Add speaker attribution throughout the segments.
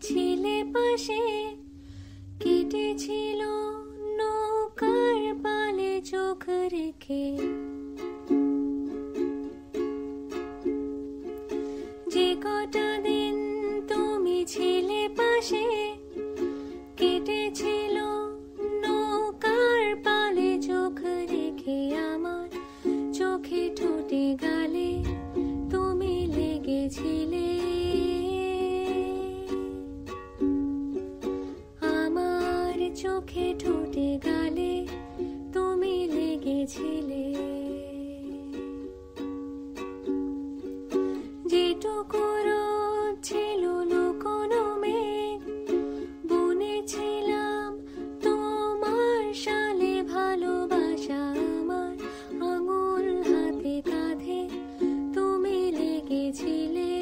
Speaker 1: ছিলে পাশে, কেটেছিল নৌকার পালে চোখ রেখে। যে কটা দিন তুমি ছিলে পাশে, কেটেছিল নৌকার পালে চোখ রেখে। আমার চোখে ঠোঁটে গালে তুমি লেগেছিলে, আমার চোখে ঠোঁটে গালে তুমি লেগেছিলে। যেটুকু রোদ ছিল লুকোনো মেঘ, বুনেছিলাম তোমার সালে ভালোবাসা। আমার আঙুল হাতে কাঁধে তুমি লেগেছিলে,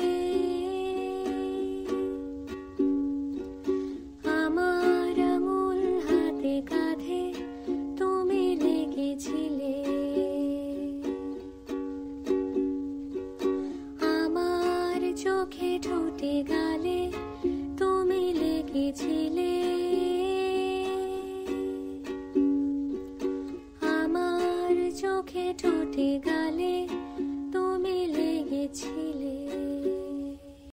Speaker 1: আমার আঙুল হাতে কাঁধে তুমি লেগেছিলে। আমার চোখে ঠোঁটে গালে তুমি লেগেছিলে, আমার চোখে ঠোঁটে গালে তুমি লেগেছিলে।